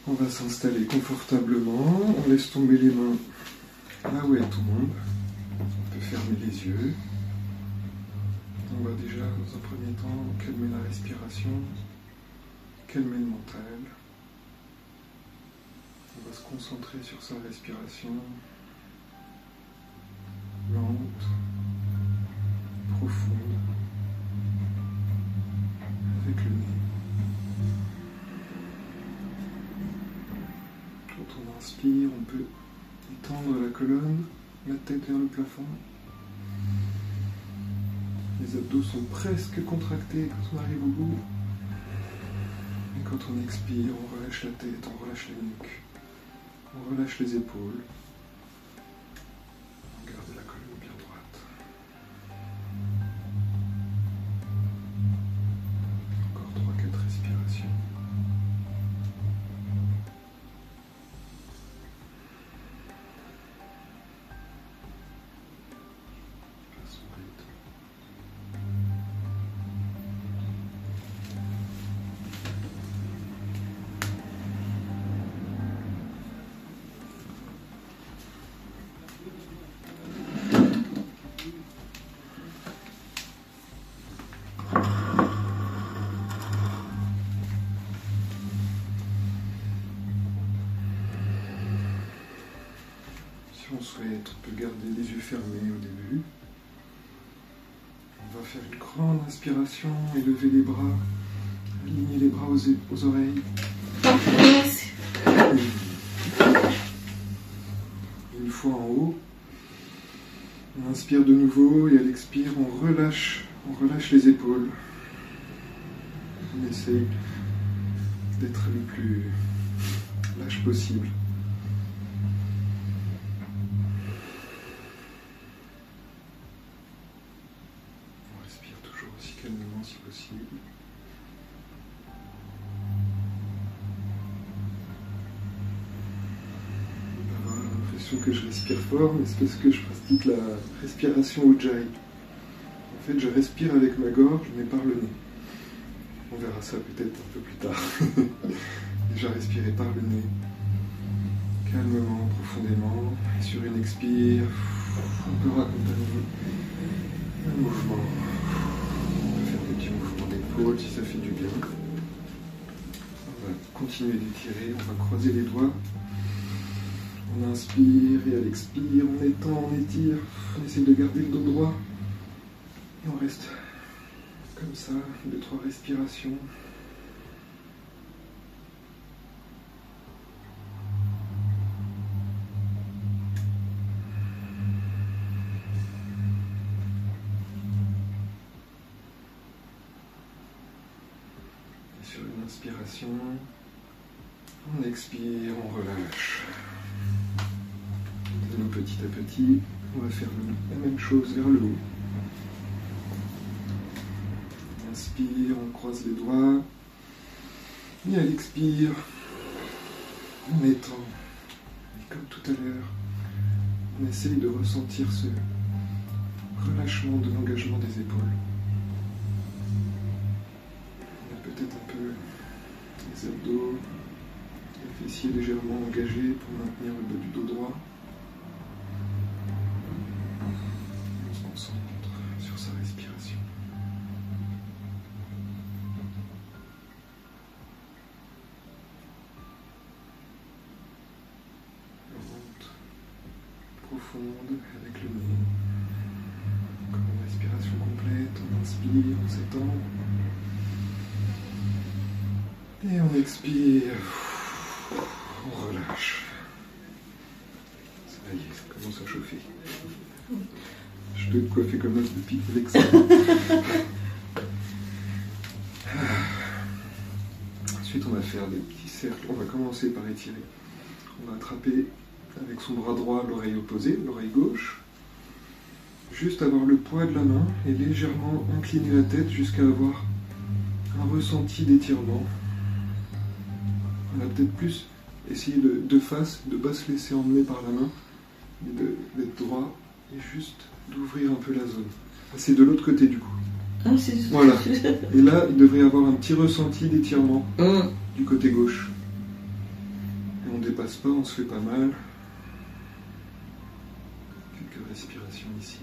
On va s'installer confortablement, on laisse tomber les mains là où elles tombent. On peut fermer les yeux. On va déjà, dans un premier temps, calmer la respiration, calmer le mental. On va se concentrer sur sa respiration, lente, profonde, avec le nez. Quand on inspire, on peut étendre la colonne, la tête vers le plafond. Les abdos sont presque contractés quand on arrive au bout. Et quand on expire, on relâche la tête, on relâche la nuque, on relâche les épaules. On garde la colonne bien droite. Encore 3-4 respirations. Si on souhaite, on peut garder les yeux fermés au début. On va faire une grande inspiration, élever les bras, aligner les bras aux oreilles. Une fois en haut, on inspire de nouveau et à l'expire, on relâche les épaules. On essaye d'être le plus lâche possible. Calmement si possible. On peut avoir l'impression que je respire fort, mais c'est parce que je pratique la respiration Ujjayi. En fait, je respire avec ma gorge, mais par le nez. On verra ça peut-être un peu plus tard. Déjà respirer par le nez, calmement, profondément. Et sur une expire, on peut raccompagner un mouvement. Si ça fait du bien. On va continuer d'étirer, on va croiser les doigts. On inspire et à l'expire, on étend, on étire, on essaie de garder le dos droit. Et on reste comme ça, 2-3 respirations. Sur une inspiration, on expire, on relâche. Et donc, petit à petit, on va faire la même chose vers le haut. On inspire, on croise les doigts. Et à l'expire, on étend. Et comme tout à l'heure, on essaye de ressentir ce relâchement de l'engagement des épaules. Peut-être un peu les abdos, les fessiers légèrement engagés pour maintenir le bas du dos droit. On se concentre sur sa respiration. Lente, profonde avec le nez. Comme une respiration complète, on inspire, on s'étend. Et on expire, on relâche. Ça y est, ça commence à chauffer. Je dois te coiffer comme un pipi avec ça. Ensuite, on va faire des petits cercles. On va commencer par étirer. On va attraper avec son bras droit l'oreille opposée, l'oreille gauche. Juste avoir le poids de la main et légèrement incliner la tête jusqu'à avoir un ressenti d'étirement. On va peut-être plus essayer de face, de ne pas se laisser emmener par la main, mais d'être droit et juste d'ouvrir un peu la zone. C'est de l'autre côté du coup. Ah, c'est... Voilà. Et là, il devrait y avoir un petit ressenti d'étirement du côté gauche. on ne dépasse pas, on se fait pas mal. Quelques respirations ici.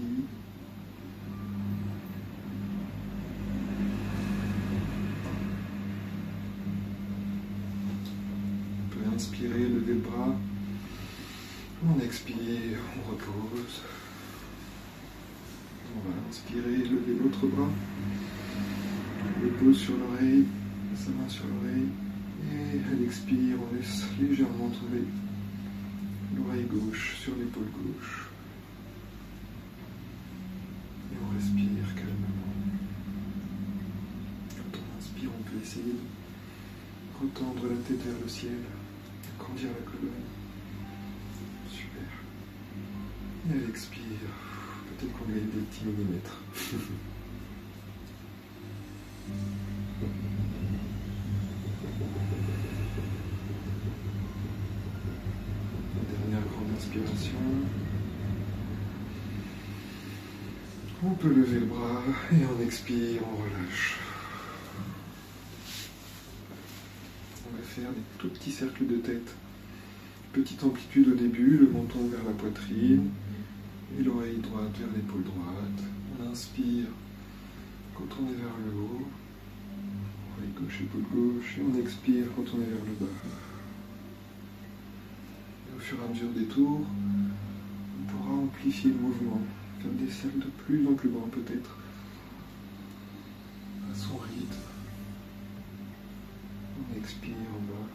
On peut inspirer, lever le bras. On expire, on repose. On va inspirer, lever l'autre bras. On le pose sur l'oreille, sa main sur l'oreille. Et à l'expire, on laisse légèrement tomber l'oreille gauche sur l'épaule gauche. Et on respire calmement. Quand on inspire, on peut essayer de retendre la tête vers le ciel, agrandir la colonne. Super. Et à l'expire, peut-être qu'on gagne des petits millimètres. Dernière grande inspiration. On peut lever le bras et on expire, on relâche. On va faire des tout petits cercles de tête. Petite amplitude au début, le menton vers la poitrine et l'oreille droite vers l'épaule droite. On inspire quand on est vers le haut. Oreille gauche, épaule gauche. Et on expire quand on est vers le bas. Et au fur et à mesure des tours, on pourra amplifier le mouvement. Faire des cercles de plus en plus grands peut-être. À son rythme. On expire en bas.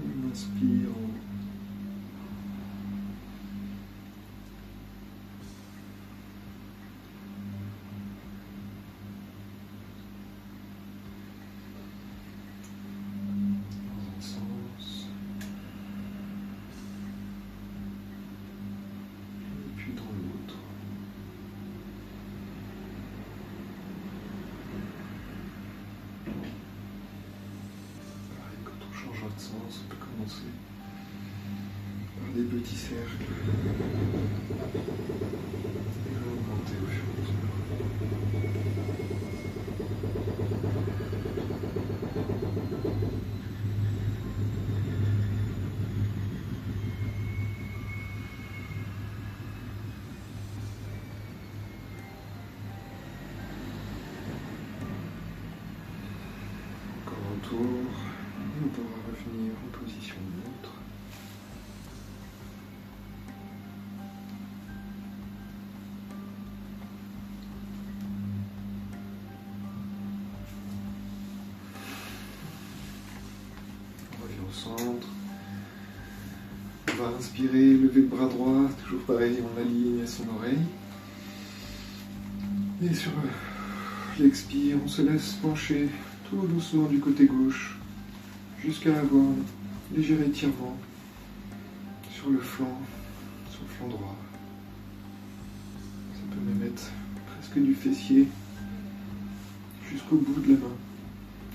On inspire en haut. Dans un sens. Et puis dans l'autre. Pareil, quand on changera de sens, on peut commencer par des petits cercles et augmenter au fur et à mesure. Encore un tour, et on pourra revenir en position neutre. On revient au centre. On va inspirer, lever le bras droit, toujours pareil, on aligne à son oreille. Et sur l'expire, on se laisse pencher tout doucement du côté gauche jusqu'à avoir un léger étirement sur le flanc droit. Ça peut même être presque du fessier jusqu'au bout de la main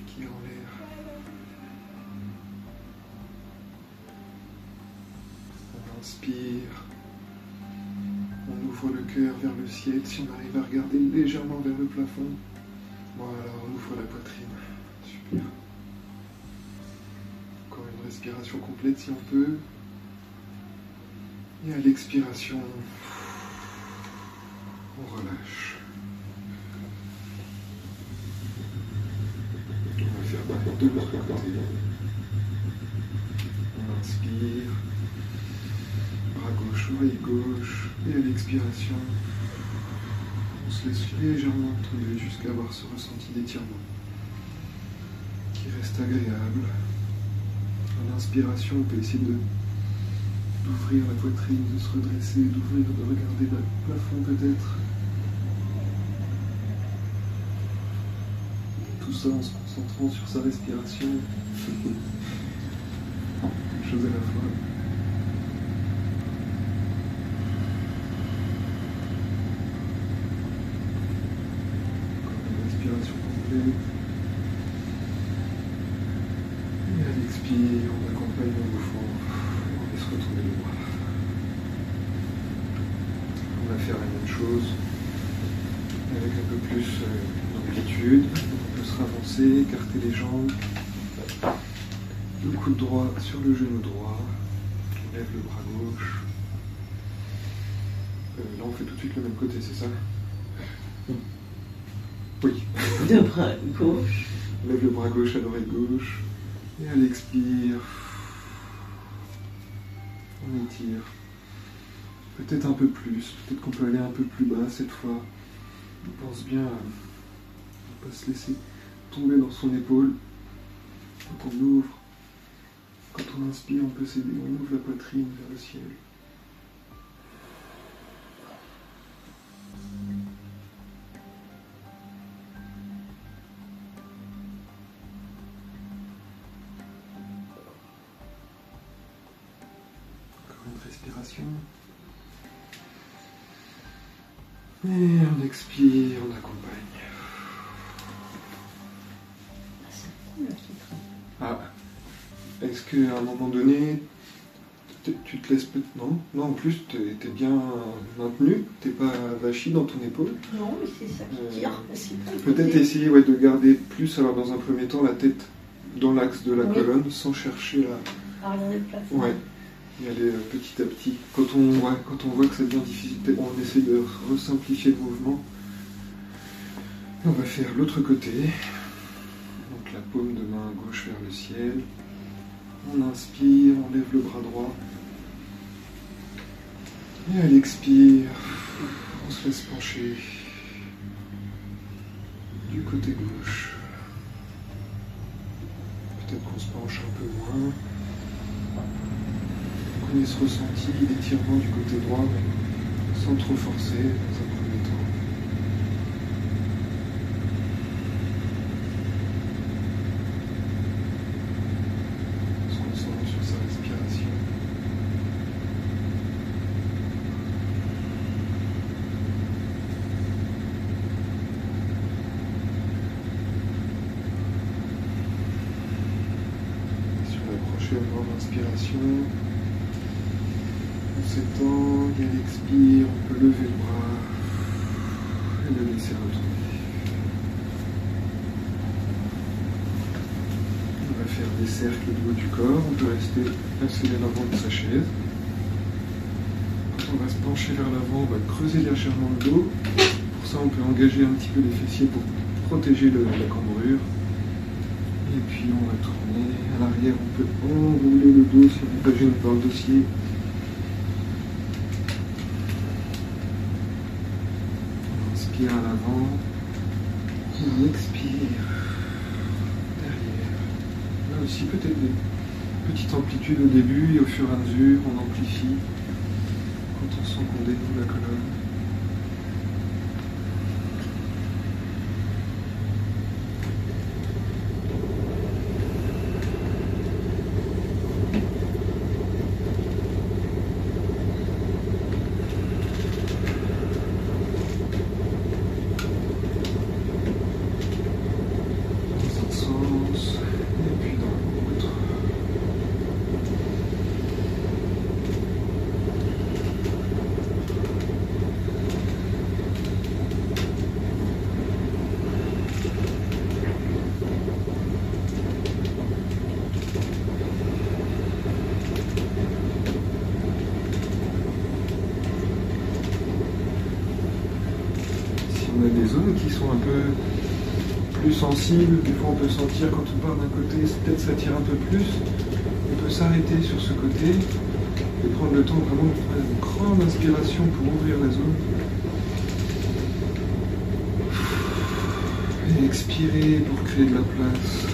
qui est en l'air. On inspire, on ouvre le cœur vers le ciel. Si on arrive à regarder légèrement vers le plafond, voilà, on ouvre la poitrine. Super. Encore une respiration complète si on peut. Et à l'expiration, on relâche. On va faire pareil de l'autre côté. On inspire, bras gauche, oreille gauche, et à l'expiration, on se laisse légèrement tomber jusqu'à avoir ce ressenti d'étirement qui reste agréable. En inspiration, on peut essayer d'ouvrir la poitrine, de se redresser, d'ouvrir, de regarder le plafond peut-être. Tout ça en se concentrant sur sa respiration. Une chose à la fois. Encore une respiration complète. Et à l'expire, on accompagne le mouvement. On laisse retourner le bras. On va faire la même chose avec un peu plus d'amplitude. On peut se ravancer, écarter les jambes. Le coude droit sur le genou droit. On lève le bras gauche. Là, on fait tout de suite le même côté, c'est ça? Oui. Le bras gauche. On lève le bras gauche à l'oreille gauche. Et à l'expire, on étire. Peut-être un peu plus. Peut-être qu'on peut aller un peu plus bas cette fois. On pense bien à ne pas se laisser tomber dans son épaule. Quand on ouvre, quand on inspire, on peut s'aider. On ouvre la poitrine vers le ciel. Encore une respiration. Et on expire, on accompagne. Ah, est-ce qu'à un moment donné, tu te laisses peut-être... Non, non, en plus, t'es bien maintenu, t'es pas vachi dans ton épaule. Non, mais c'est ça qui tire. Peut-être essayer de garder plus, alors dans un premier temps, la tête dans l'axe de la colonne, sans chercher à regarder le plafond. Ouais, y aller petit à petit. Quand on voit que ça devient difficile, on essaie de resimplifier le mouvement. On va faire l'autre côté. Donc la paume de main gauche vers le ciel. On inspire, on lève le bras droit. Et à l'expire, on se laisse pencher du côté gauche. Peut-être qu'on se penche un peu moins. On ait ce ressenti d'étirement du côté droit, mais sans trop forcer dans un premier temps. On se concentre sur sa respiration. Et sur la prochaine grande inspiration, on s'étend, et à l'expire, on peut lever le bras et le laisser retomber. On va faire des cercles au niveau du corps, on peut rester assis à l'avant de sa chaise. Quand on va se pencher vers l'avant, on va creuser légèrement le dos. Pour ça, on peut engager un petit peu les fessiers pour protéger la cambrure. Et puis on va tourner. À l'arrière, on peut enrouler le dos si on n'est pas gêné par le dossier. À l'avant, on expire derrière. Là aussi peut-être des petites amplitudes au début et au fur et à mesure on amplifie quand on sent qu'on dénoue la colonne. On a des zones qui sont un peu plus sensibles, des fois on peut sentir quand on part d'un côté, peut-être ça tire un peu plus, on peut s'arrêter sur ce côté et prendre le temps vraiment de faire une grande inspiration pour ouvrir la zone. Et expirer pour créer de la place.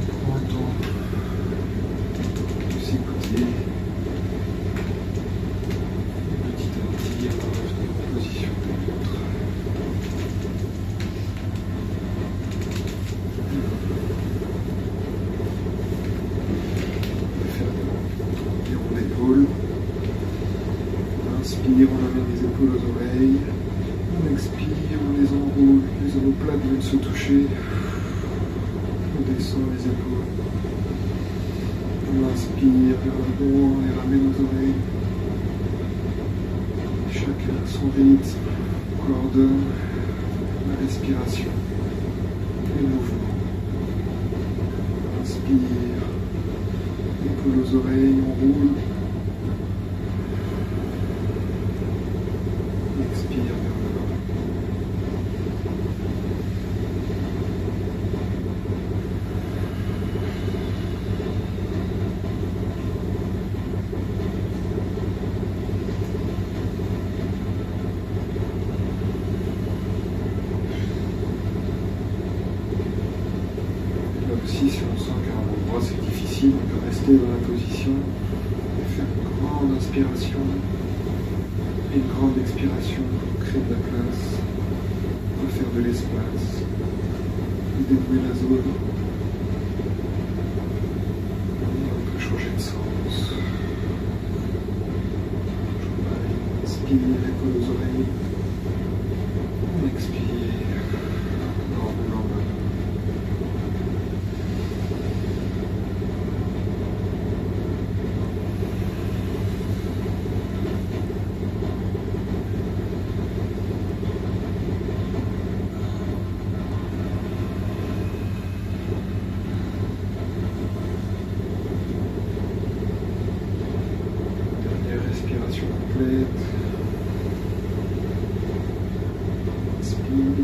On prend un temps de s'écouter. Inspire, on amène les épaules aux oreilles. On expire, on les enroule, les omoplates viennent se toucher. On descend les épaules. On inspire vers l'avant, on les ramène aux oreilles. Chacun à son rythme coordonne la respiration et le mouvement. inspire. Épaules aux oreilles, on roule. Expire vers l'avant. Là aussi, si on sent qu'à un endroit c'est difficile, on peut rester dans la position et faire une grande inspiration et une grande expiration pour créer de la place, refaire de l'espace, dénouer la zone. Et on peut changer de sens. On inspire, épaules aux oreilles. On expire en roulant vers l'avant. Dernière respiration complète. Inspire.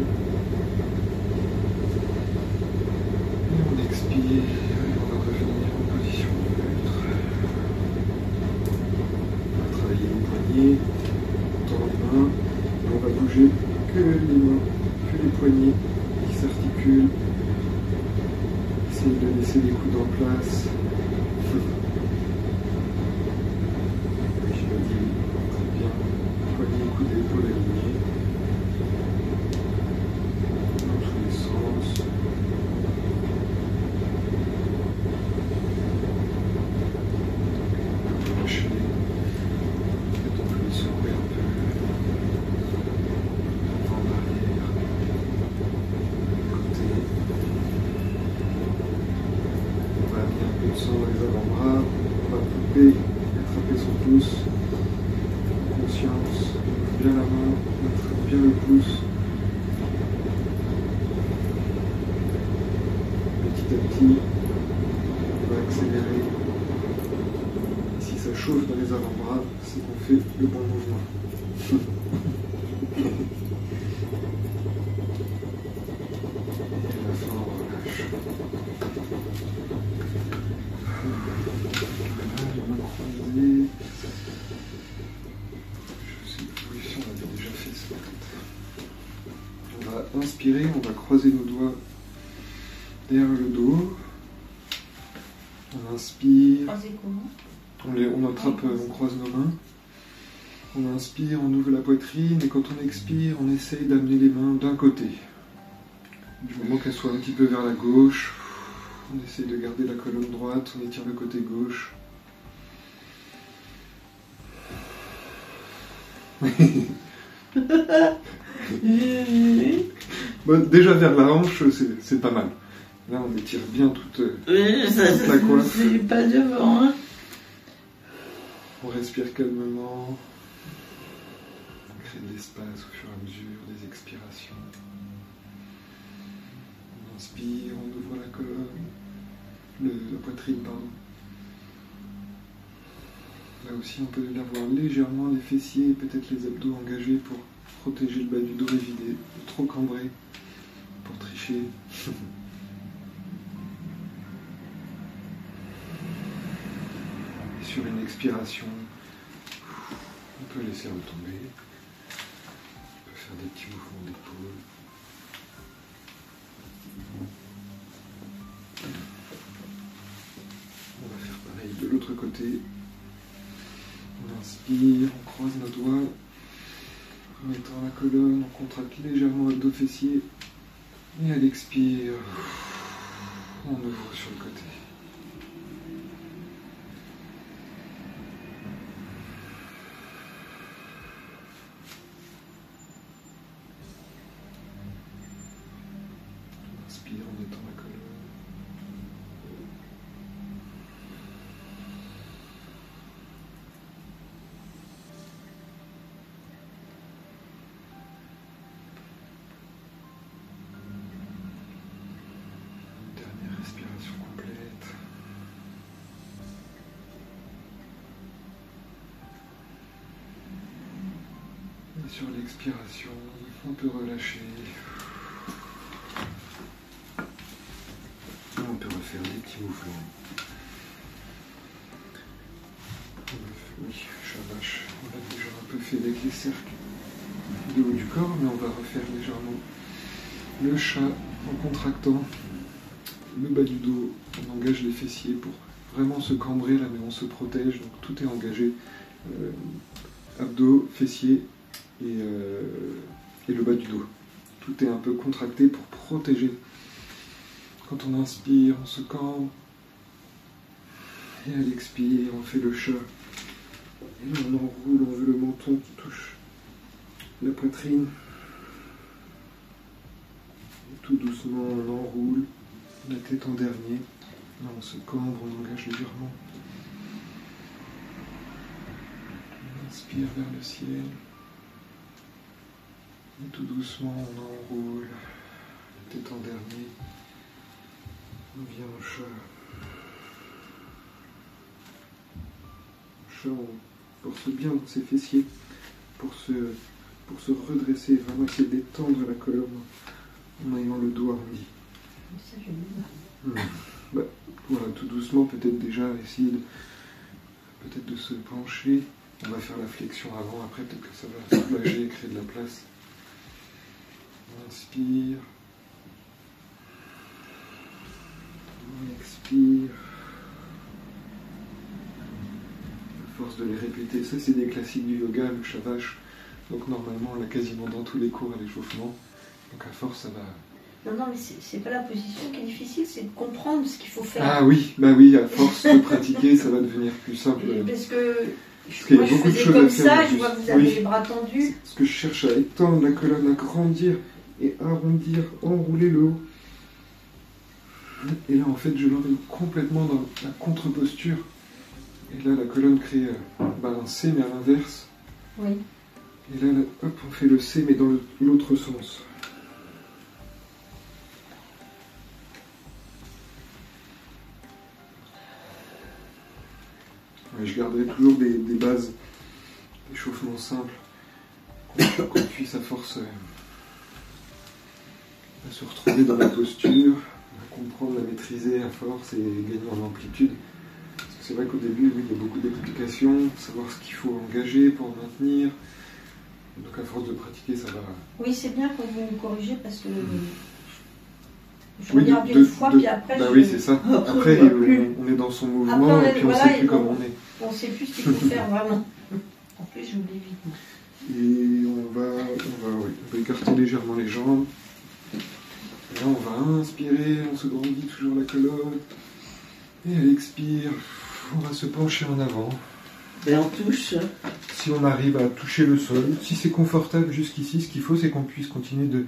Et on expire. Et on va revenir en position neutre. On va travailler les poignets, tendre les mains. Et on va bouger que les mains, que les poignets qui s'articulent. Essayez de laisser les coudes en place. Je me dis très bien. Poignets, coudes et épaules alignés. Dans tous les sens. On peut lâcher. Peut-être on peut les secouer un peu. En arrière. Côté. On va amener un peu de sang dans les avant-bras. On va couper, attraper son pouce. Conscience. On ouvre bien la main. On attrape bien le pouce. Petit à petit, on va accélérer. Et si ça chauffe dans les avant-bras, c'est qu'on fait le bon mouvement. Et à la fin, on relâche. Voilà, les mains croisées. Je sais plus si on avait déjà fait ça. On va inspirer, on va croiser nos doigts derrière le dos. On inspire. Croisé comment? On attrape, on croise nos mains. On inspire, on ouvre la poitrine et quand on expire, on essaye d'amener les mains d'un côté. Du moment qu'elles soient un petit peu vers la gauche, on essaye de garder la colonne droite, on étire le côté gauche. Bon, déjà vers la hanche, c'est pas mal. Là, on étire bien toute la coiffe. C'est pas devant. Hein. On respire calmement. On crée de l'espace au fur et à mesure des expirations. On inspire, on ouvre la colonne, la poitrine, pardon. Là aussi, on peut avoir légèrement les fessiers et peut-être les abdos engagés pour protéger le bas du dos et vider, trop cambré pour tricher. Et sur une expiration, on peut laisser retomber. On peut faire des petits mouvements d'épaule. On va faire pareil de l'autre côté. On inspire, on croise nos doigts. En mettant la colonne, on contracte légèrement le dos fessier. Et à l'expire, on ouvre sur le côté. On inspire en mettant la colonne. Dernière respiration complète. Et sur l'expiration, on peut relâcher. On peut refaire des petits mouvements. Oui, chat-vache, on a déjà un peu fait avec les cercles du haut du corps, mais on va refaire légèrement le chat en contractant le bas du dos. On engage les fessiers pour vraiment se cambrer là, mais on se protège, donc tout est engagé. Abdos, fessiers et le bas du dos. Tout est un peu contracté pour protéger. Quand on inspire, on se cambre. Et à l'expire, on fait le chat. Et là, on enroule, on veut le menton qui touche la poitrine. Et tout doucement, on enroule la tête en dernier. Là, on se cambre, on engage légèrement. On inspire vers le ciel. Et tout doucement, on enroule la tête en dernier. On vient au chat. On force bien dans ses fessiers pour se redresser, vraiment essayer d'étendre la colonne en ayant le dos arrondi. Ça, je vais Voilà, tout doucement, peut-être déjà essayer peut-être de se pencher. On va faire la flexion avant, après peut-être que ça va soulager et créer de la place. On inspire. On expire. Force de les répéter, ça c'est des classiques du yoga, le chat-vache, donc normalement on l'a quasiment dans tous les cours à l'échauffement, donc à force ça va... Non, mais c'est pas la position qui est difficile, c'est de comprendre ce qu'il faut faire. Ah oui, bah oui, à force de pratiquer ça va devenir plus simple. Parce que qu'il y a moi je beaucoup de faisais choses comme à faire. ça, je vois que vous avez les bras tendus. Parce que je cherche à étendre la colonne, à grandir et arrondir, enrouler le haut. Et là en fait je l'emmène complètement dans la contre-posture. Et là, la colonne crée un C, mais à l'inverse. Oui. Et là, hop, on fait le C, mais dans l'autre sens. Et je garderai toujours des bases d'échauffement simples, qu'on puisse à force à se retrouver dans la posture, à comprendre, la maîtriser à force et gagner en amplitude. C'est vrai qu'au début, oui, il y a beaucoup d'explications, savoir ce qu'il faut engager pour maintenir. Donc à force de pratiquer, ça va... Oui, c'est bien quand vous me corrigez parce que je Oui, regarde une fois, puis après bah je... oui, c'est ça. Après, on est dans son mouvement après, et puis on ne sait plus comment on est. On ne sait plus ce qu'il faut faire vraiment. En plus, j'oublie vite. Et on va écarter légèrement les jambes. Et là, on va inspirer, on se grandit toujours la colonne. Et à l'expire, on va se pencher en avant. Et on touche. Si on arrive à toucher le sol, si c'est confortable jusqu'ici, ce qu'il faut, c'est qu'on puisse continuer de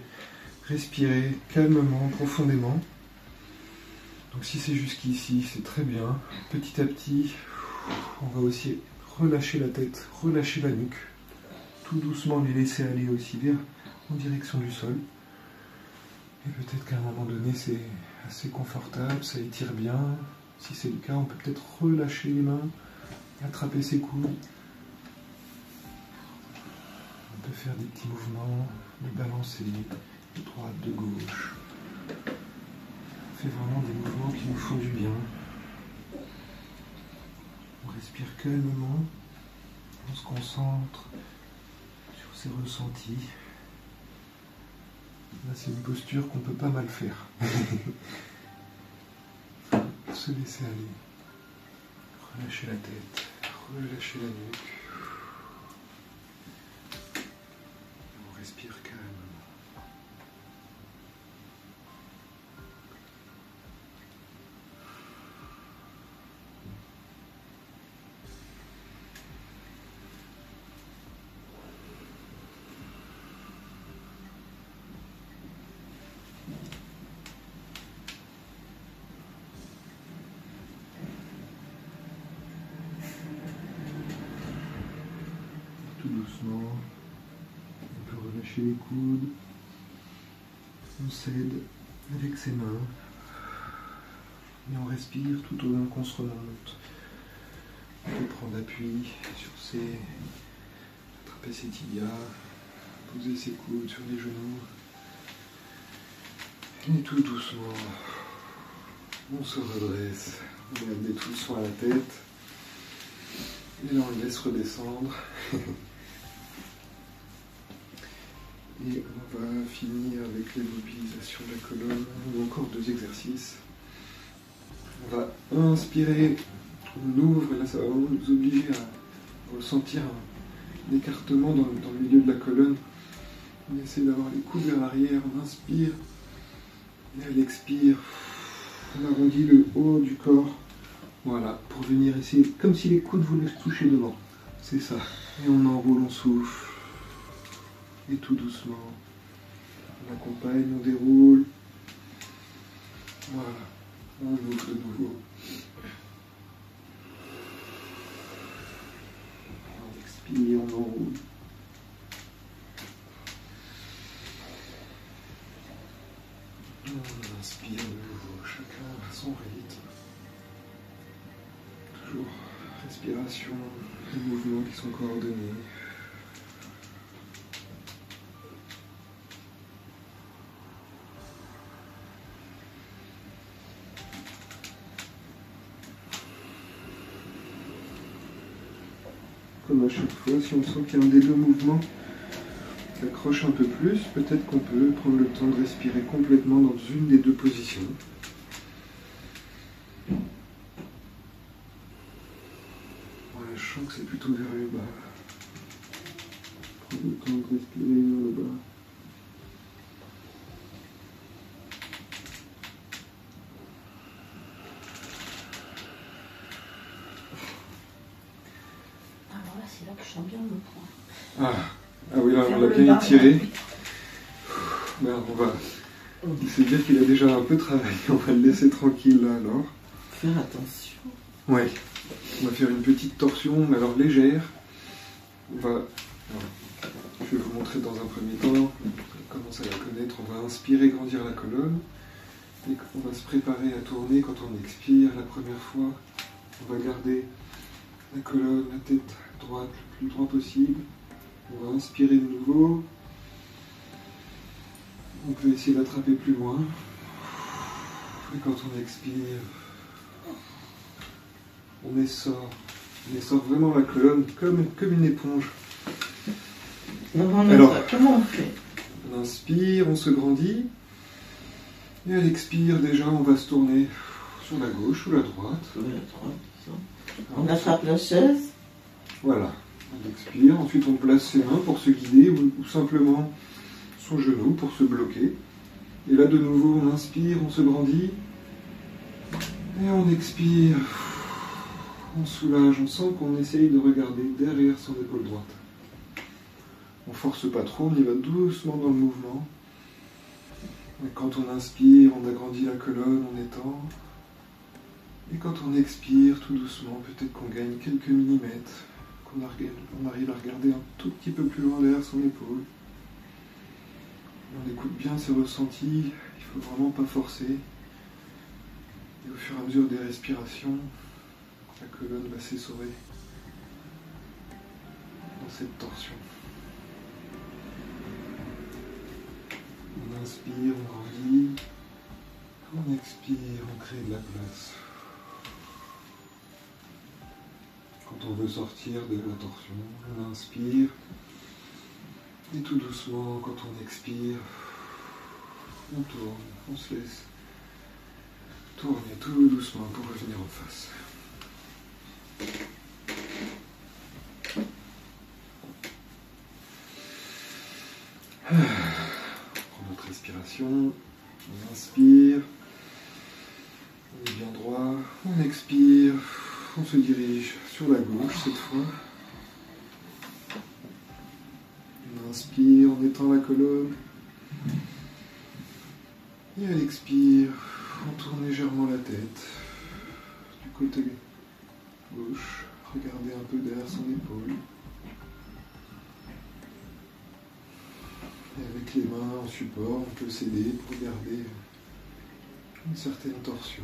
respirer calmement, profondément. Donc si c'est jusqu'ici, c'est très bien. Petit à petit, on va aussi relâcher la tête, relâcher la nuque. Tout doucement les laisser aller aussi vers en direction du sol. Et peut-être qu'à un moment donné, c'est assez confortable, ça étire bien. Si c'est le cas, on peut peut-être relâcher les mains, attraper ses coudes. On peut faire des petits mouvements, de balancer, de droite, de gauche. On fait vraiment des mouvements qui nous font du bien. On respire calmement, on se concentre sur ses ressentis. Là, c'est une posture qu'on peut pas mal faire. Se laisser aller. Relâcher la tête, relâcher la nuque. On respire calmement. Tout doucement, on peut relâcher les coudes, on s'aide avec ses mains et on respire tout au long qu'on se remonte. On peut prendre appui sur attraper ses tibias, poser ses coudes sur les genoux. Et tout doucement, on se redresse. On va amener tout le soin à la tête. Et là, on le laisse redescendre. Et on va finir avec l'immobilisation de la colonne. On a encore 2 exercices. On va inspirer, on ouvre, et là ça va vraiment nous obliger à ressentir un écartement dans le milieu de la colonne. On essaie d'avoir les coudes vers l'arrière, on inspire, et à l'expire, on arrondit le haut du corps. Voilà, pour venir essayer, comme si les coudes voulaient se toucher devant. C'est ça. Et on enroule, on souffle. Et tout doucement, on accompagne, on déroule. Voilà, on ouvre de nouveau. On expire, on enroule. On inspire de nouveau, chacun à son rythme. Toujours respiration et mouvements qui sont coordonnés. Comme à chaque fois, si on sent qu'il y a un des 2 mouvements qui accroche un peu plus, peut-être qu'on peut prendre le temps de respirer complètement dans une des 2 positions. Voilà, je sens que c'est plutôt vers le bas. Prendre le temps de respirer vers le bas. C'est là que je sens bien le point. Ah oui, là on l'a bien étiré. Ben, on va. C'est dire qu'il a déjà un peu travaillé. On va le laisser tranquille là alors. Faire attention. Ouais. On va faire une petite torsion, mais alors légère. On va. Alors, je vais vous montrer dans un premier temps. On commence à la connaître. On va inspirer, grandir la colonne. Et on va se préparer à tourner quand on expire la première fois. On va garder la colonne, la tête droite le plus droit possible. On va inspirer de nouveau. On peut essayer d'attraper plus loin. Et quand on expire, on essore. On essore vraiment la colonne comme une éponge. Alors, comment on fait? On inspire, on se grandit. Et à l'expire, déjà, on va se tourner sur la gauche ou la droite. Sur la droite, ça. On attrape la chaise. Voilà. On expire. Ensuite, on place ses mains pour se guider ou simplement son genou pour se bloquer. Et là, de nouveau, on inspire, on se grandit. Et on expire. On soulage. On sent qu'on essaye de regarder derrière son épaule droite. On force pas trop, on y va doucement dans le mouvement. Et quand on inspire, on agrandit la colonne, on étend. Et quand on expire, tout doucement, peut-être qu'on gagne quelques millimètres, qu'on arrive à regarder un tout petit peu plus loin derrière son épaule. On écoute bien ses ressentis, il faut vraiment pas forcer. Et au fur et à mesure des respirations, la colonne va s'essorer dans cette torsion. On inspire, on grandit. On expire, on crée de la place. Quand on veut sortir de la torsion, on inspire. Et tout doucement, quand on expire, on tourne, on se laisse tourner tout doucement pour revenir en face. Respiration, on inspire, on est bien droit, on expire, on se dirige sur la gauche cette fois. On inspire, on étend la colonne. Et à l'expire, on tourne légèrement la tête du côté gauche, regardez un peu derrière son épaule. Et avec les mains en support, on peut s'aider pour garder une certaine torsion.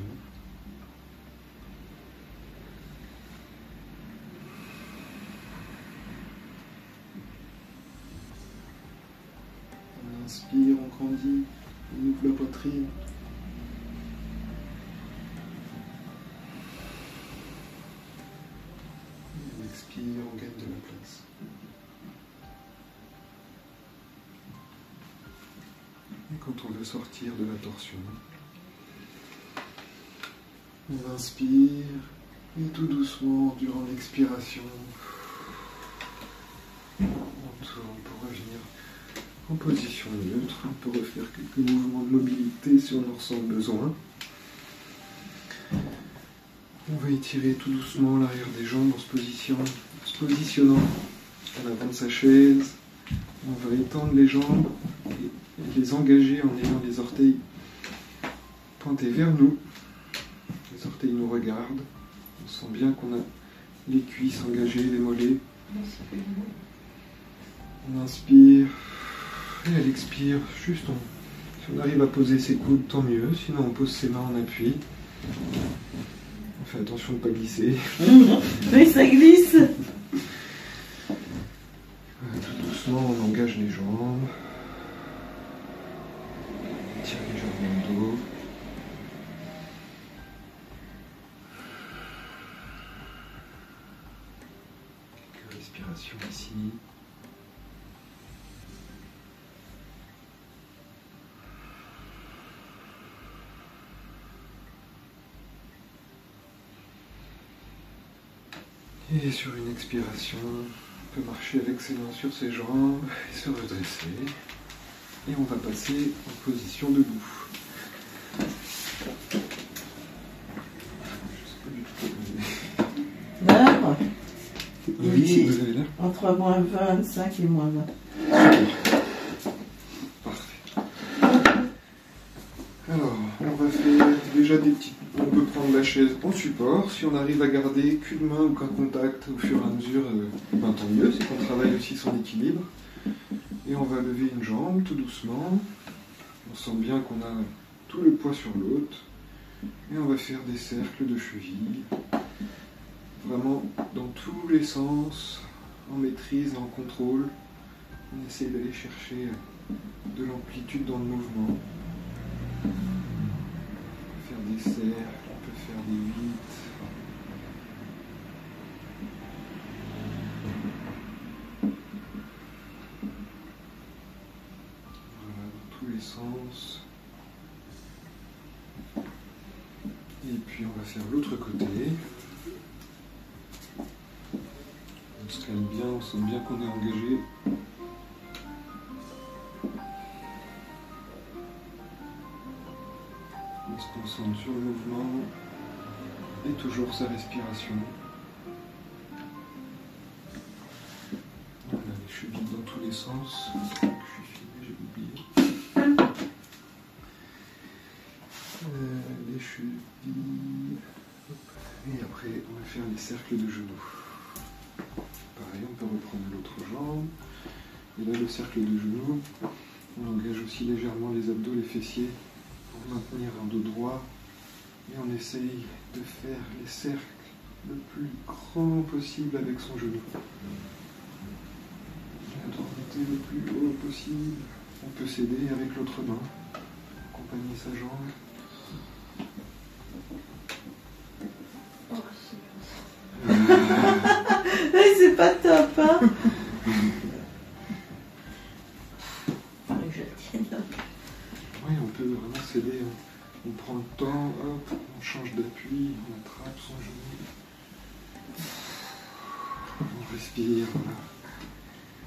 inspire, on grandit, on ouvre la poitrine. Et on expire, on gagne de la place. Et quand on veut sortir de la torsion, on inspire et tout doucement, durant l'expiration, on tourne pour revenir en position neutre. On peut refaire quelques mouvements de mobilité si on en ressent le besoin. On va étirer tout doucement l'arrière des jambes en se positionnant à l'avant de sa chaise. On va étendre les jambes et les engager en ayant les orteils pointés vers nous. Les orteils nous regardent. On sent bien qu'on a les cuisses engagées, les mollets. On inspire et à l'expire, juste si on arrive à poser ses coudes, tant mieux. Sinon, on pose ses mains en appui. On fait attention de ne pas glisser. Oui, ça glisse. Tout doucement, on engage les jambes. On tire légèrement le dos. Quelques respirations ici. Et sur une expiration, on peut marcher avec ses mains sur ses jambes et se redresser. Et on va passer en position debout. Je sais pas du tout quoi donner. L'heure, Oui, vous avez l'air. entre moins 25 et moins 20. Parfait. Alors, on va faire déjà des petites... On peut prendre la chaise en support. Si on arrive à garder qu'une main ou qu'un contact au fur et à mesure, ben tant mieux, c'est qu'on travaille aussi son équilibre. Et on va lever une jambe tout doucement. On sent bien qu'on a tout le poids sur l'autre. Et on va faire des cercles de cheville. Vraiment dans tous les sens, en maîtrise, en contrôle. On essaye d'aller chercher de l'amplitude dans le mouvement. On peut faire des cercles, on peut faire des 8. Voilà, dans tous les sens. Et puis on va faire l'autre côté. On se calme bien, on sent bien qu'on est engagé. On se concentre sur le mouvement et toujours sa respiration. Voilà, les chevilles dans tous les sens. Je suis filmé, j'ai oublié. Les chevilles. Hop. Et après, on va faire les cercles de genoux. Pareil, on peut reprendre l'autre jambe. Et là, le cercle de genoux, on engage aussi légèrement les abdos, les fessiers pour maintenir un dos droit. Et on essaye de faire les cercles le plus grand possible avec son genou. La droite le plus haut possible. On peut s'aider avec l'autre main, accompagner sa jambe. C'est pas top, hein. Je le tienne là. Oui, on peut vraiment s'aider. On prend le temps, hop, on change d'appui, on attrape son genou. On respire, voilà.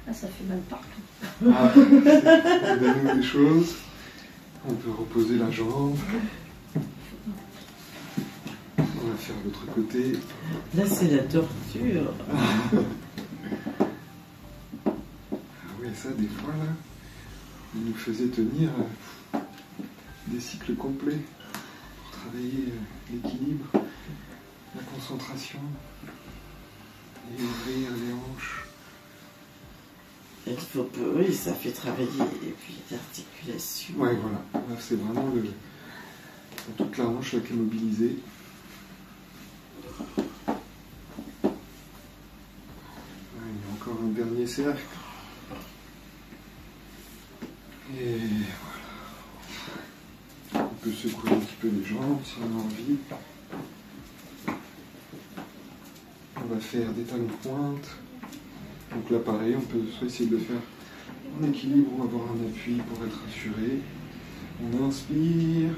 Ah, ça fait mal partout. Ah, c'est donne-nous des choses. On peut reposer la jambe. On va faire l'autre côté. Là, c'est la torture. Ah oui, ça, des fois, là, il nous faisait tenir des cycles complets pour travailler l'équilibre, la concentration et ouvrir les hanches. Il faut que, oui, ça fait travailler et puis l'articulation. Ouais, voilà. Là, c'est vraiment toute la hanche là, qui est mobilisée. Il y a encore un dernier cercle. Et voilà. On peut secouer un petit peu les jambes si on a envie. On va faire des talons pointe. Donc là pareil, on peut soit essayer de le faire en équilibre ou avoir un appui pour être assuré. On inspire,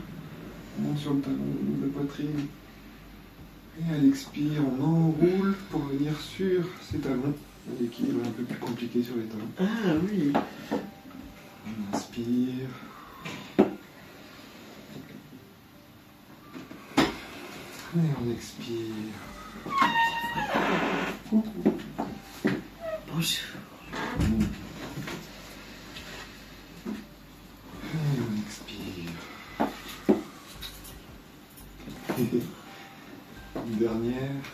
on monte sur le talon de poitrine. Et à l'expire, on enroule pour venir sur ses talons. L'équilibre est un peu plus compliqué sur les talons. Ah oui. On inspire. Et on expire. Coucou. Bonjour. Et on expire. Une dernière.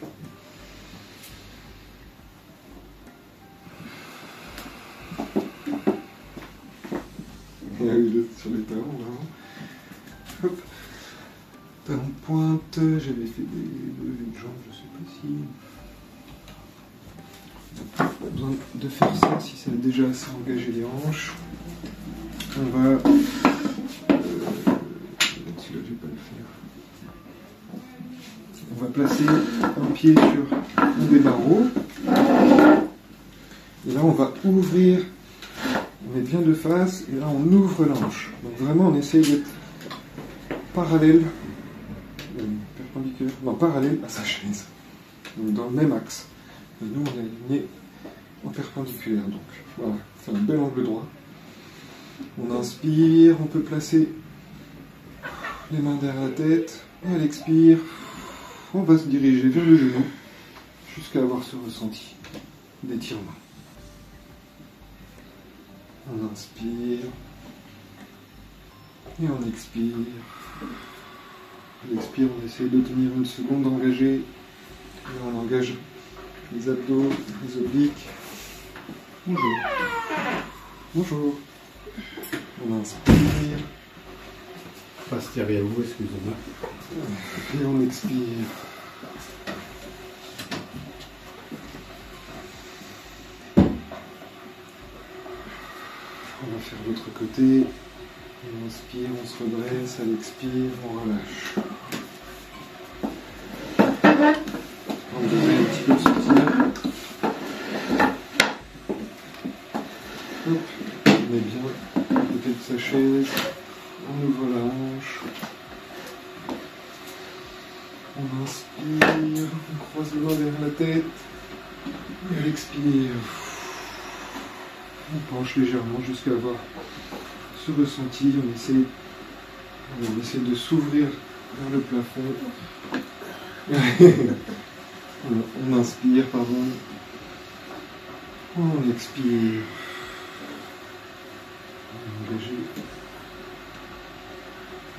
Et oui, sur les talons, vraiment. Hop. Talon de pointe, j'avais fait des levées de jambes, je sais pas si... Pas besoin de faire ça si ça a déjà assez engagé les hanches. On va... Celui-là, je vais pas le faire. On va placer un pied sur un des barreaux. Et là, on va ouvrir. On est bien de face. Et là, on ouvre la hanche. Donc vraiment, on essaye d'être parallèle. Perpendiculaire. Non, parallèle à sa chaise. Donc dans le même axe. Et nous, on est aligné en perpendiculaire. Donc voilà, c'est un bel angle droit. On inspire, on peut placer les mains derrière la tête. Et à l'expire, on va se diriger vers le genou jusqu'à avoir ce ressenti d'étirement. On inspire et on expire. On expire, on essaie de tenir une seconde engagée. Et on engage les abdos, les obliques. Bonjour. Bonjour. On inspire. Passe derrière vous, excusez-moi. Et on expire. On va faire l'autre côté. On inspire, on se redresse, à l'expire, on relâche. On devrait un petit peu sortir. Hop, on est bien à côté de sa chaise. On ouvre la hanche. On inspire, on croise les mains derrière la tête. Et à l'expire, on penche légèrement jusqu'à avoir ce ressenti. On essaie de s'ouvrir vers le plafond. On inspire, pardon. On expire. On va engager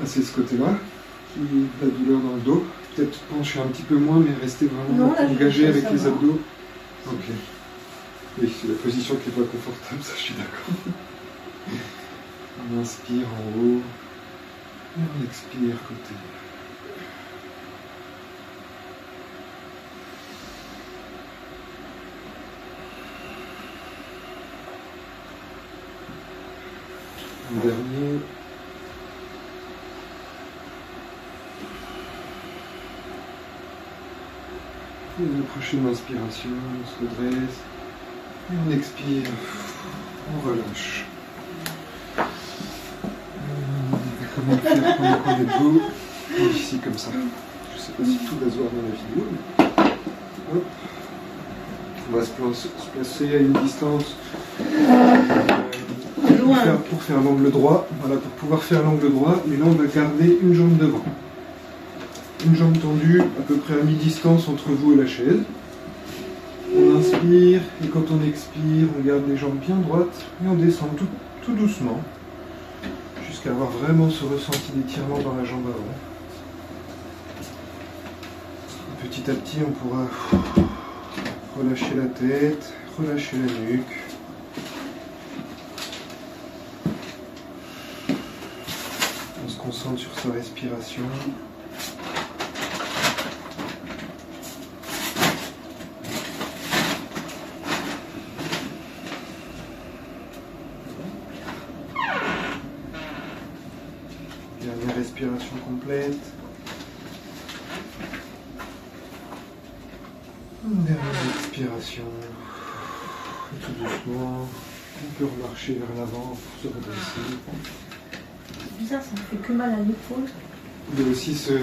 assez ce côté-là, qui est la douleur dans le dos. Peut-être pencher un petit peu moins, mais rester vraiment engagé avec les abdos. Ok. Oui, c'est la position qui n'est pas confortable, ça je suis d'accord. On inspire en haut. Et on expire côté. Un dernier. Et la prochaine inspiration, on se redresse. Et on expire. On relâche. Comment le faire pendant qu'on est debout? Ici comme ça. Je ne sais pas si tout va se voir dans la vidéo. Mais... Hop. On va se placer à une distance pour faire l'angle droit. Voilà, pour pouvoir faire l'angle droit. Mais là, on va garder une jambe devant. Une jambe tendue à peu près à mi-distance entre vous et la chaise. On inspire et quand on expire, on garde les jambes bien droites et on descend tout doucement jusqu'à avoir vraiment ce ressenti d'étirement dans la jambe avant. Et petit à petit, on pourra relâcher la tête, relâcher la nuque. On se concentre sur sa respiration. respiration complète. Une dernière expiration. Et tout doucement, on peut remarcher vers l'avant pour se redresser. C'est bizarre, ça me fait que mal à l'épaule. Il y a aussi ce...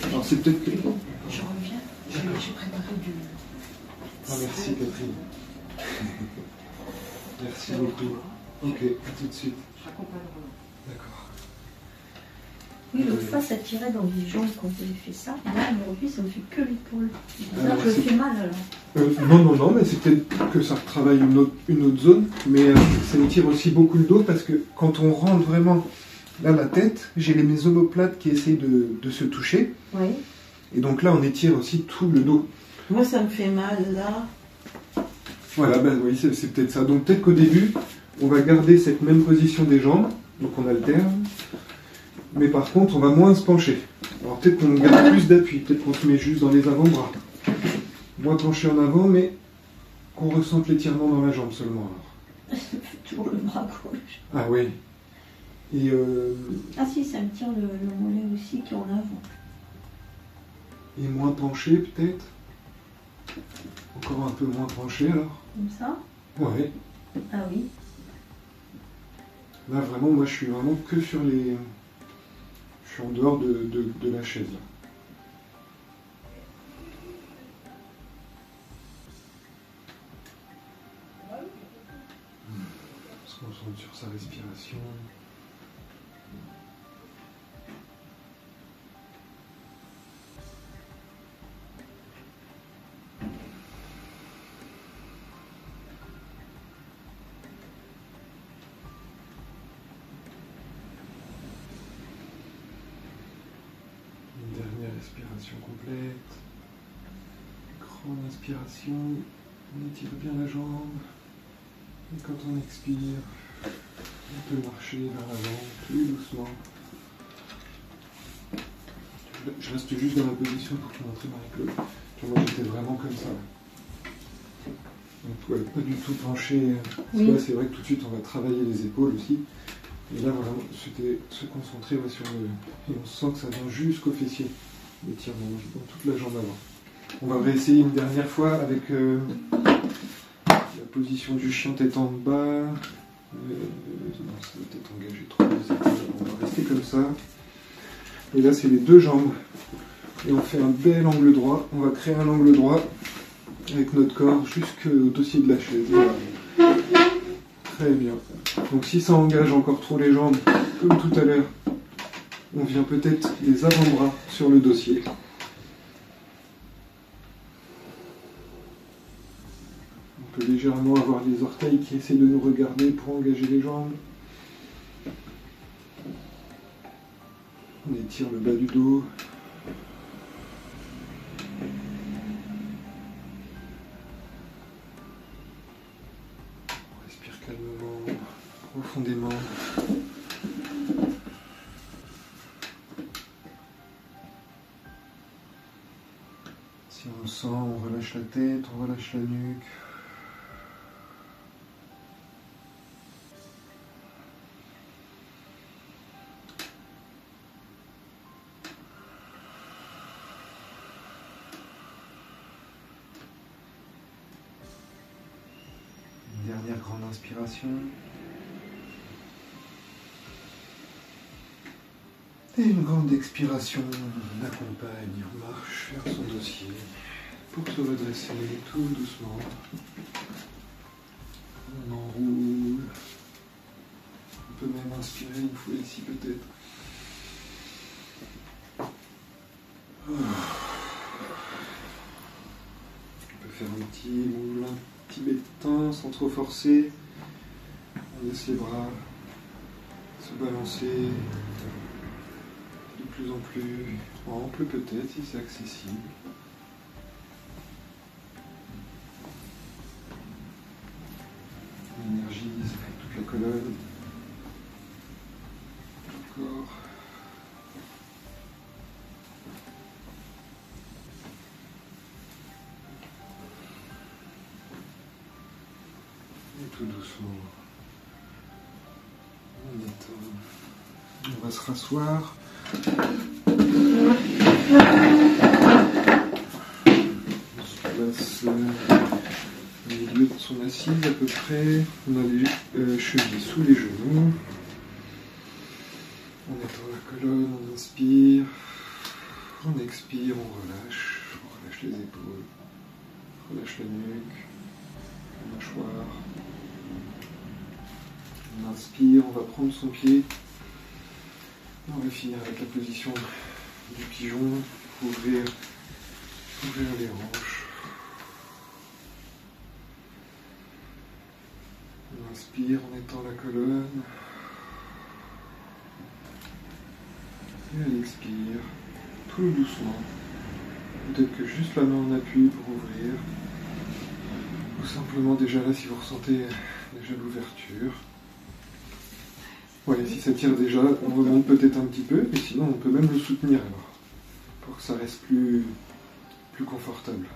Alors c'est peut-être que... Je reviens, j'ai préparé du... Ah, merci Catherine. Merci beaucoup. Ok, à tout de suite. D'accord. Oui, l'autre fois, ça tirait dans les jambes quand vous avez fait ça. Et là, aujourd'hui, ça me fait que l'épaule. C'est bizarre, Alors, je c'est- fais mal alors. Non, mais c'est peut-être que ça retravaille une autre zone, mais ça me tire aussi beaucoup le dos parce que quand on rentre vraiment là la tête, j'ai mes omoplates qui essayent de se toucher, Oui. et donc là on étire aussi tout le dos. Moi, ça me fait mal là. Voilà, ben oui, c'est peut-être ça. Donc peut-être qu'au début, on va garder cette même position des jambes, donc on alterne, mais par contre on va moins se pencher. Alors peut-être qu'on garde plus d'appui, peut-être qu'on se met juste dans les avant-bras. Moins penché en avant, mais qu'on ressente l'étirement dans la jambe seulement. Alors. Ça me fait toujours le bras gauche. Ah oui. Et Ah si, ça me tire le mollet aussi qui est en avant. moins penché peut-être. Encore un peu moins penché alors. Comme ça. Ouais. Ah oui. Là vraiment, moi je suis vraiment que sur les... Je suis en dehors de la chaise là. On se concentre sur sa respiration. Une dernière respiration complète. Grande inspiration. On étire bien la jambe. Et quand on expire, on peut marcher vers l'avant plus doucement. Je reste juste dans la position pour te montrer Marie-Claude. Moi j'étais vraiment comme ça. Donc ouais, pas du tout penché. Parce que là c'est vrai que tout de suite on va travailler les épaules aussi. Et là vraiment c'était se concentrer sur le... Et on sent que ça vient jusqu'au fessier. L'étirement dans toute la jambe avant. On va réessayer une dernière fois avec la position du chien tête en bas. Non, ça va peut-être engager trop les épaules. On va rester comme ça. Et là, c'est les deux jambes. Et on fait un bel angle droit. On va créer un angle droit avec notre corps jusqu'au dossier de la chaise. Voilà. Très bien. Donc si ça engage encore trop les jambes, comme tout à l'heure, on vient peut-être les avant-bras sur le dossier. On peut légèrement avoir les orteils qui essaient de nous regarder pour engager les jambes. On étire le bas du dos. On respire calmement, profondément. Si on le sent, on relâche la tête, on relâche la nuque. Une dernière grande inspiration. Et une grande expiration, on accompagne, on marche vers son dossier pour se redresser tout doucement. On enroule. On peut même inspirer une fois ici peut-être. On peut faire un petit moule, un petit bétain sans trop forcer. On laisse les bras se balancer. De plus en plus ample peut-être si c'est accessible. On énergise toute la colonne, tout le corps. Et tout doucement, on détend. On va se rasseoir. On se place au milieu de son assise à peu près. On a les chevilles sous les genoux. On étend la colonne, on inspire. On expire, on relâche les épaules, relâche la nuque, la mâchoire. On inspire, on va prendre son pied. On va finir avec la position du pigeon, ouvrir les hanches. On inspire, on étend la colonne. Et elle expire. Tout doucement. Peut-être que juste la main en appui pour ouvrir. Ou simplement déjà là si vous ressentez déjà l'ouverture. Ouais, si ça tire déjà, on remonte peut-être un petit peu, et sinon on peut même le soutenir alors. Pour que ça reste plus confortable.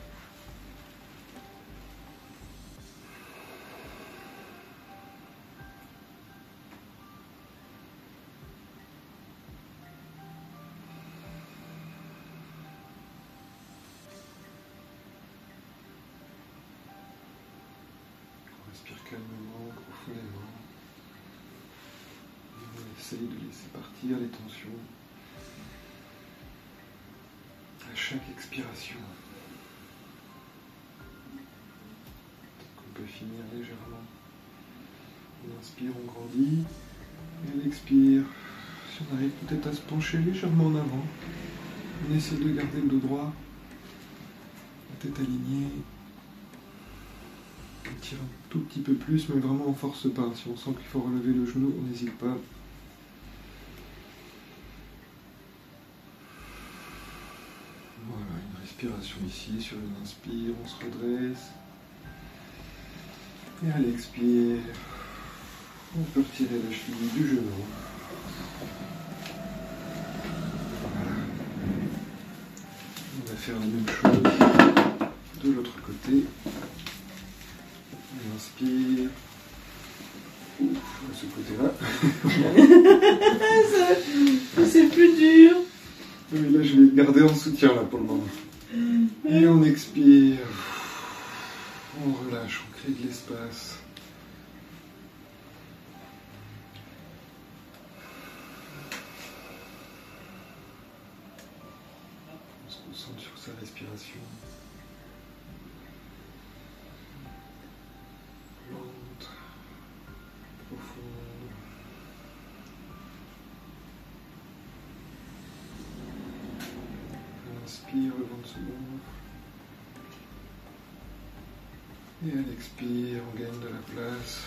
Respire calmement, profondément. On essaye de laisser partir les tensions à chaque expiration. On peut finir légèrement. On inspire, on grandit. Et on expire. Si on arrive peut-être à se pencher légèrement en avant, on essaie de garder le dos droit, la tête alignée. On tire un tout petit peu plus, mais vraiment on force pas. Si on sent qu'il faut relever le genou, on n'hésite pas. Voilà, une respiration ici, sur une inspire, on se redresse. Et à l'expire, on peut retirer la cheville du genou. Voilà. On va faire la même chose de l'autre côté. On inspire. Ouf, de ce côté-là. C'est plus dur. Mais là, je vais le garder en soutien là pour le moment. Et on expire. On relâche, on crée de l'espace. On se concentre sur sa respiration. Lente, profonde. On inspire, le ventre se gonfle. Et à l'expire, on gagne de la place.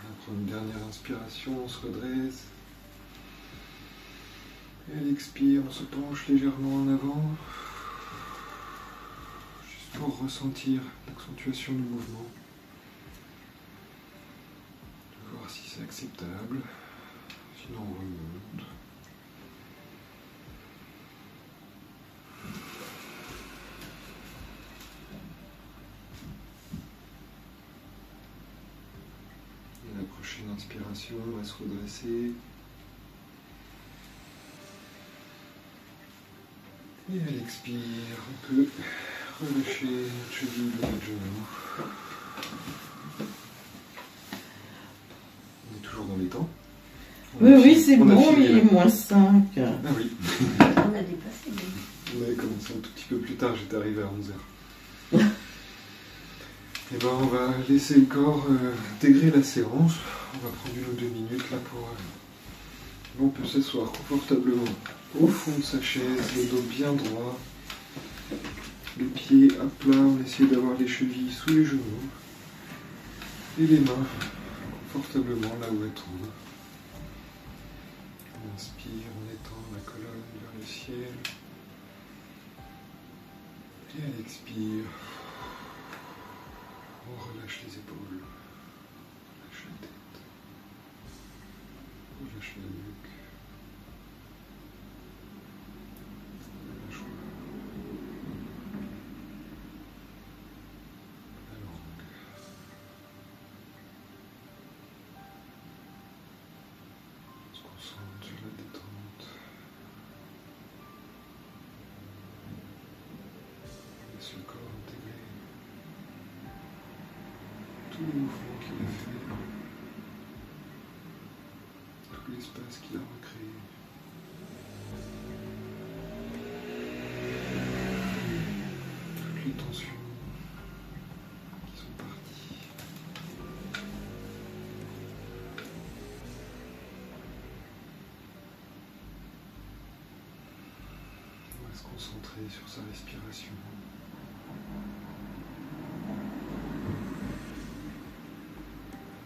On prend une dernière inspiration, on se redresse. Et à l'expire, on se penche légèrement en avant, juste pour ressentir l'accentuation du mouvement. Voir si c'est acceptable, sinon on remonte. Et la prochaine inspiration, on va se redresser. Et à l'expire, on peut relâcher notre cheville de notre genou. On est toujours dans les temps. Oui, c'est on a bon, fini, il est là. -5. Ah oui. On a dépassé. On avait commencé un tout petit peu plus tard, j'étais arrivé à 11h. Et ben on va laisser le corps intégrer la séance. On va prendre 1 ou 2 minutes là pour... on peut s'asseoir confortablement au fond de sa chaise, le dos bien droit, les pieds à plat, on essaie d'avoir les chevilles sous les genoux et les mains confortablement là où elles trouvent. On inspire, on étend la colonne vers le ciel et elle expire. On relâche les épaules, on relâche la tête, on relâche la nuque, la mâchoire, la langue. On se concentre sur la détente. On laisse le corps intégrer tout le mouvement qu'il a fait, tout l'espace qu'il a recréé. Toutes les tensions qui sont parties. On va se concentrer sur sa respiration.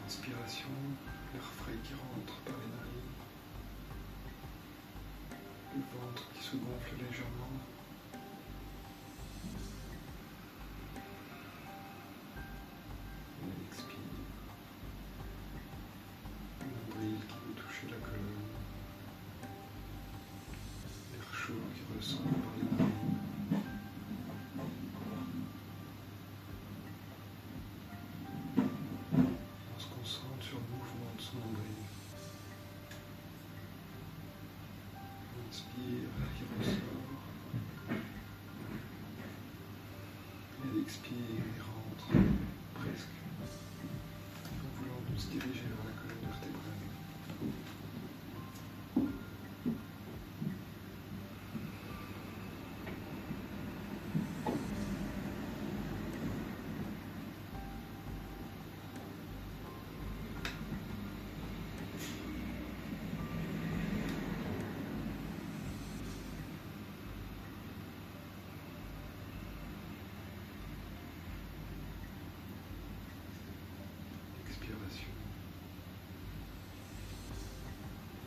Inspiration, l'air frais qui rentre par les narines, le ventre qui se gonfle légèrement. Et expire, le nombril qui peut toucher la colonne, l'air chaud qui ressent par les narines. Sur le mouvement de son nombril. On inspire, il ressort. Et elle expire, il rentre presque. En voulant nous se diriger vers la colonne vertébrale.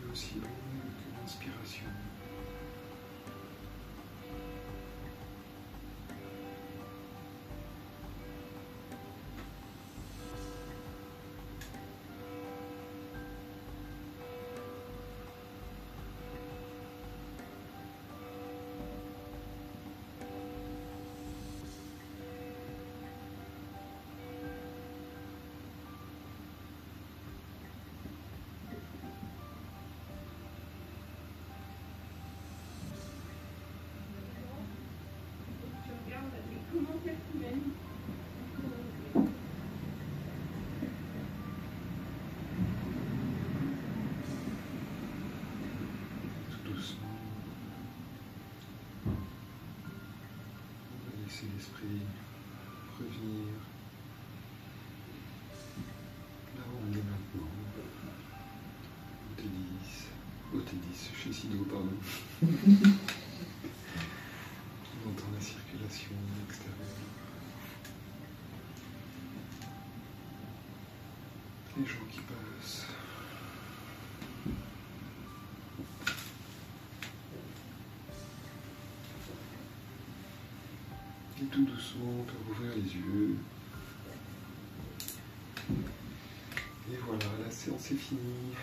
Et aussi longue que l'inspiration. Tout doucement, on va laisser l'esprit revenir là où on est maintenant, au T10 chez Sido, pardon. On entend la circulation extérieure. Les gens qui passent. Et tout doucement, on peut rouvrir les yeux. Et voilà, la séance est finie.